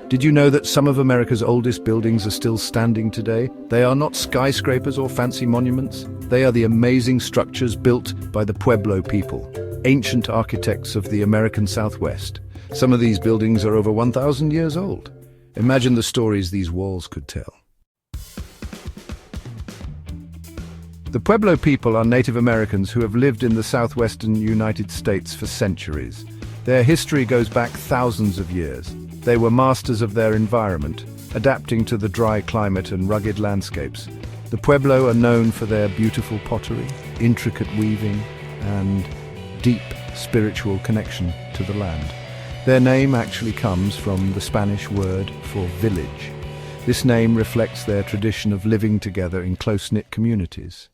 Did you know that some of America's oldest buildings are still standing today? They are not skyscrapers or fancy monuments. They are the amazing structures built by the Pueblo people, ancient architects of the American Southwest. Some of these buildings are over 1,000 years old. Imagine the stories these walls could tell. The Pueblo people are Native Americans who have lived in the southwestern United States for centuries. Their history goes back thousands of years. They were masters of their environment, adapting to the dry climate and rugged landscapes. The Pueblo are known for their beautiful pottery, intricate weaving, and deep spiritual connection to the land. Their name actually comes from the Spanish word for village. This name reflects their tradition of living together in close-knit communities.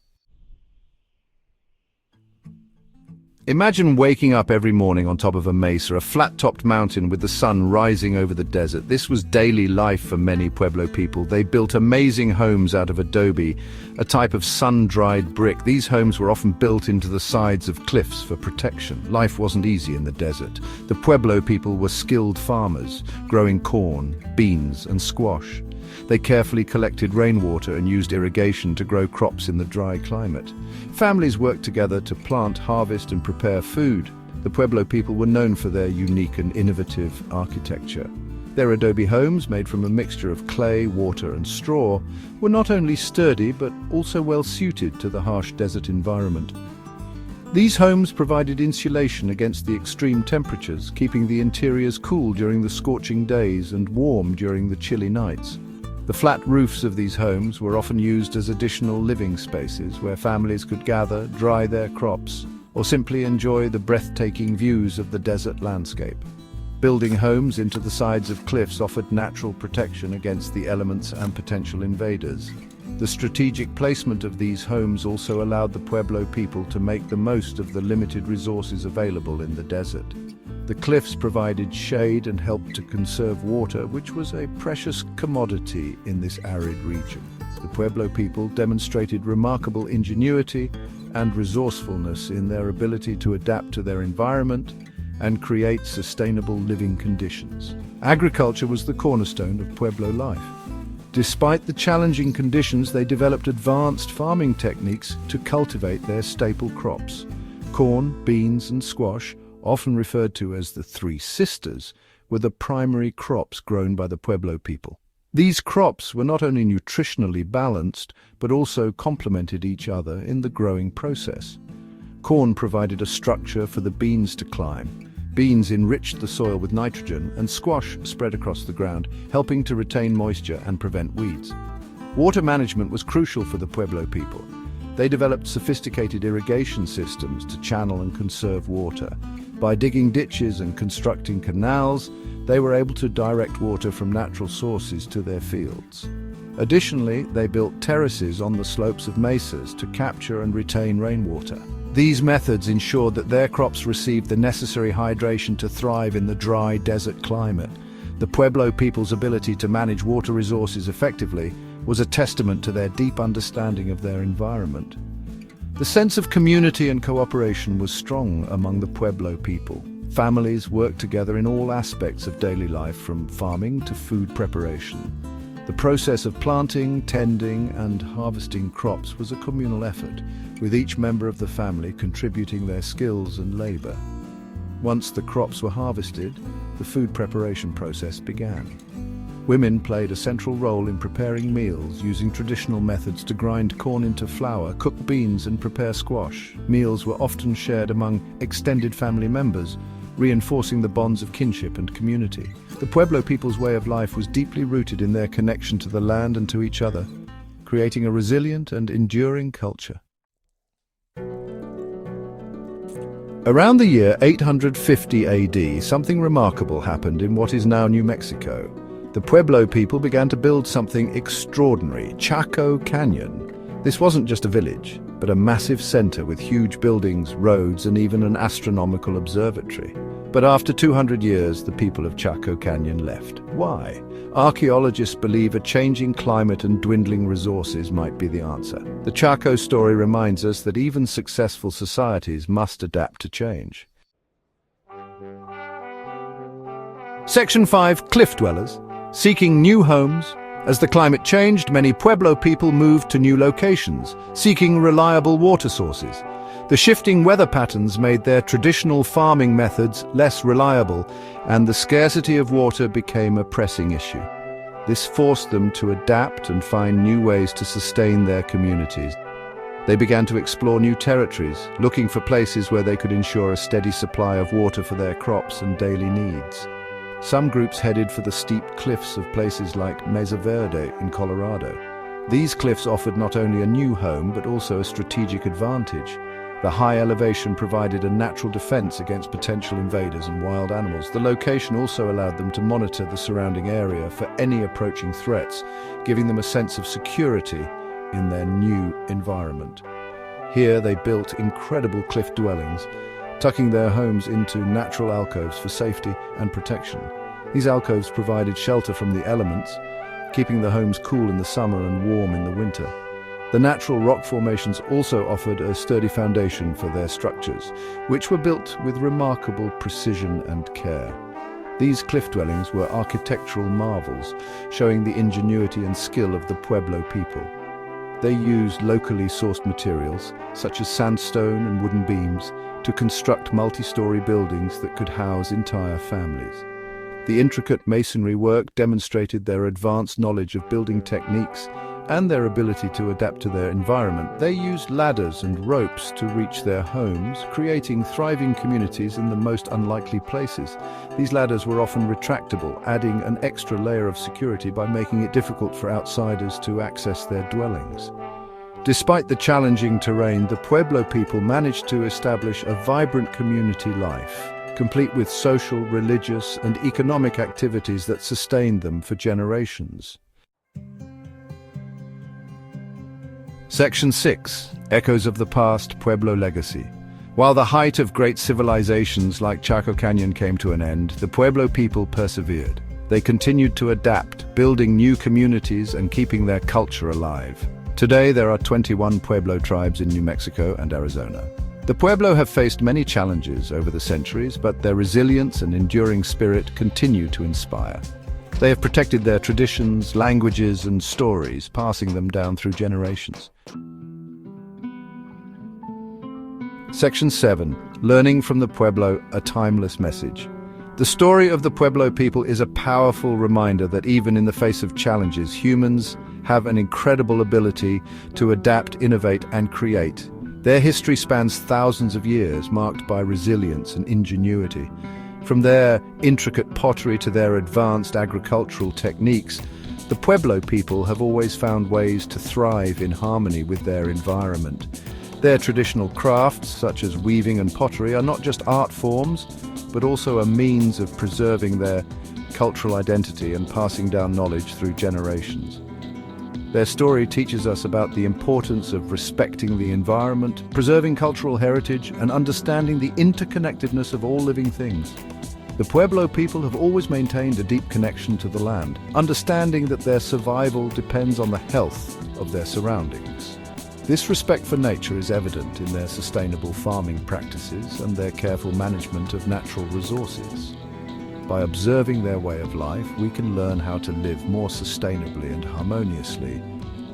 Imagine waking up every morning on top of a mesa, a flat-topped mountain with the sun rising over the desert. This was daily life for many Pueblo people. They built amazing homes out of adobe, a type of sun-dried brick. These homes were often built into the sides of cliffs for protection. Life wasn't easy in the desert. The Pueblo people were skilled farmers, growing corn, beans, and squash. They carefully collected rainwater and used irrigation to grow crops in the dry climate. Families worked together to plant, harvest, and prepare food. The Pueblo people were known for their unique and innovative architecture. Their adobe homes, made from a mixture of clay, water, and straw, were not only sturdy but also well suited to the harsh desert environment. These homes provided insulation against the extreme temperatures, keeping the interiors cool during the scorching days and warm during the chilly nights. The flat roofs of these homes were often used as additional living spaces where families could gather, dry their crops, or simply enjoy the breathtaking views of the desert landscape. Building homes into the sides of cliffs offered natural protection against the elements and potential invaders. The strategic placement of these homes also allowed the Pueblo people to make the most of the limited resources available in the desert. The cliffs provided shade and helped to conserve water, which was a precious commodity in this arid region. The Pueblo people demonstrated remarkable ingenuity and resourcefulness in their ability to adapt to their environment and create sustainable living conditions. Agriculture was the cornerstone of Pueblo life. Despite the challenging conditions, they developed advanced farming techniques to cultivate their staple crops. Corn, beans, and squash, often referred to as the Three Sisters, were the primary crops grown by the Pueblo people. These crops were not only nutritionally balanced, but also complemented each other in the growing process. Corn provided a structure for the beans to climb. Beans enriched the soil with nitrogen, and squash spread across the ground, helping to retain moisture and prevent weeds. Water management was crucial for the Pueblo people. They developed sophisticated irrigation systems to channel and conserve water. By digging ditches and constructing canals, they were able to direct water from natural sources to their fields. Additionally, they built terraces on the slopes of mesas to capture and retain rainwater. These methods ensured that their crops received the necessary hydration to thrive in the dry desert climate. The Pueblo people's ability to manage water resources effectively was a testament to their deep understanding of their environment. The sense of community and cooperation was strong among the Pueblo people. Families worked together in all aspects of daily life, from farming to food preparation. The process of planting, tending, and harvesting crops was a communal effort, with each member of the family contributing their skills and labor. Once the crops were harvested, the food preparation process began. Women played a central role in preparing meals, using traditional methods to grind corn into flour, cook beans, and prepare squash. Meals were often shared among extended family members, reinforcing the bonds of kinship and community. The Pueblo people's way of life was deeply rooted in their connection to the land and to each other, creating a resilient and enduring culture. Around the year 850 AD, something remarkable happened in what is now New Mexico. The Pueblo people began to build something extraordinary, Chaco Canyon. This wasn't just a village, but a massive center with huge buildings, roads, and even an astronomical observatory. But after 200 years, the people of Chaco Canyon left. Why? Archaeologists believe a changing climate and dwindling resources might be the answer. The Chaco story reminds us that even successful societies must adapt to change. Section 5. Cliff Dwellers. Seeking new homes, as the climate changed, many Pueblo people moved to new locations, seeking reliable water sources. The shifting weather patterns made their traditional farming methods less reliable, and the scarcity of water became a pressing issue. This forced them to adapt and find new ways to sustain their communities. They began to explore new territories, looking for places where they could ensure a steady supply of water for their crops and daily needs. Some groups headed for the steep cliffs of places like Mesa Verde in Colorado. These cliffs offered not only a new home, but also a strategic advantage. The high elevation provided a natural defense against potential invaders and wild animals. The location also allowed them to monitor the surrounding area for any approaching threats, giving them a sense of security in their new environment. Here they built incredible cliff dwellings, tucking their homes into natural alcoves for safety and protection. These alcoves provided shelter from the elements, keeping the homes cool in the summer and warm in the winter. The natural rock formations also offered a sturdy foundation for their structures, which were built with remarkable precision and care. These cliff dwellings were architectural marvels, showing the ingenuity and skill of the Pueblo people. They used locally sourced materials, such as sandstone and wooden beams, to construct multi-story buildings that could house entire families. The intricate masonry work demonstrated their advanced knowledge of building techniques and their ability to adapt to their environment. They used ladders and ropes to reach their homes, creating thriving communities in the most unlikely places. These ladders were often retractable, adding an extra layer of security by making it difficult for outsiders to access their dwellings. Despite the challenging terrain, the Pueblo people managed to establish a vibrant community life, complete with social, religious, and economic activities that sustained them for generations. Section 6. Echoes of the Past, Pueblo Legacy. While the height of great civilizations like Chaco Canyon came to an end, the Pueblo people persevered. They continued to adapt, building new communities and keeping their culture alive. Today, there are 21 Pueblo tribes in New Mexico and Arizona. The Pueblo have faced many challenges over the centuries, but their resilience and enduring spirit continue to inspire. They have protected their traditions, languages, and stories, passing them down through generations. Section 7. Learning from the Pueblo, a timeless message. The story of the Pueblo people is a powerful reminder that even in the face of challenges, humans have an incredible ability to adapt, innovate, and create. Their history spans thousands of years, marked by resilience and ingenuity. From their intricate pottery to their advanced agricultural techniques, the Pueblo people have always found ways to thrive in harmony with their environment. Their traditional crafts, such as weaving and pottery, are not just art forms, but also a means of preserving their cultural identity and passing down knowledge through generations. Their story teaches us about the importance of respecting the environment, preserving cultural heritage, and understanding the interconnectedness of all living things. The Pueblo people have always maintained a deep connection to the land, understanding that their survival depends on the health of their surroundings. This respect for nature is evident in their sustainable farming practices and their careful management of natural resources. By observing their way of life, we can learn how to live more sustainably and harmoniously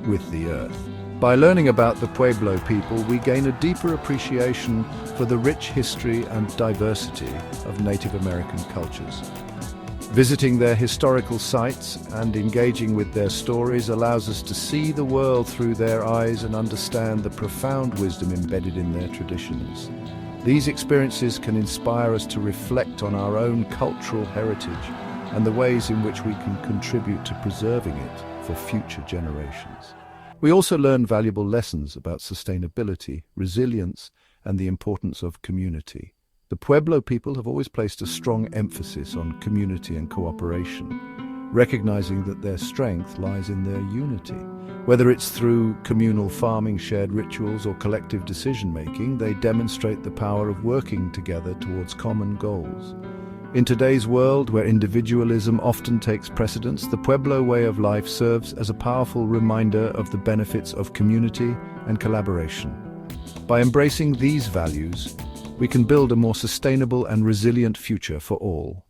with the earth. By learning about the Pueblo people, we gain a deeper appreciation for the rich history and diversity of Native American cultures. Visiting their historical sites and engaging with their stories allows us to see the world through their eyes and understand the profound wisdom embedded in their traditions. These experiences can inspire us to reflect on our own cultural heritage and the ways in which we can contribute to preserving it for future generations. We also learn valuable lessons about sustainability, resilience, and the importance of community. The Pueblo people have always placed a strong emphasis on community and cooperation, recognizing that their strength lies in their unity. Whether it's through communal farming, shared rituals, or collective decision-making, they demonstrate the power of working together towards common goals. In today's world, where individualism often takes precedence, the Pueblo way of life serves as a powerful reminder of the benefits of community and collaboration. By embracing these values, we can build a more sustainable and resilient future for all.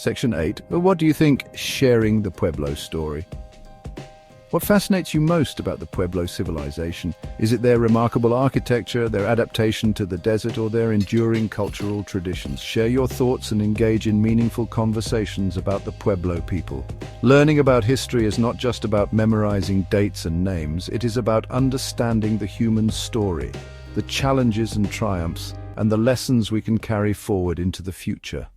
Section 8. What do you think sharing the Pueblo story? What fascinates you most about the Pueblo civilization? Is it their remarkable architecture, their adaptation to the desert, or their enduring cultural traditions? Share your thoughts and engage in meaningful conversations about the Pueblo people. Learning about history is not just about memorizing dates and names, it is about understanding the human story, the challenges and triumphs, and the lessons we can carry forward into the future.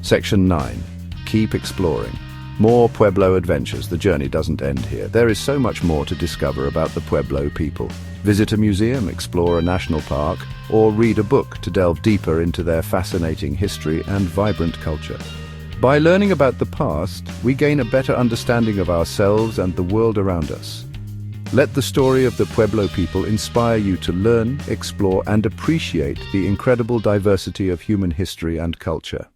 Section 9. Keep exploring. More Pueblo adventures. The journey doesn't end here. There is so much more to discover about the Pueblo people. Visit a museum, explore a national park, or read a book to delve deeper into their fascinating history and vibrant culture. By learning about the past, we gain a better understanding of ourselves and the world around us. Let the story of the Pueblo people inspire you to learn, explore, and appreciate the incredible diversity of human history and culture.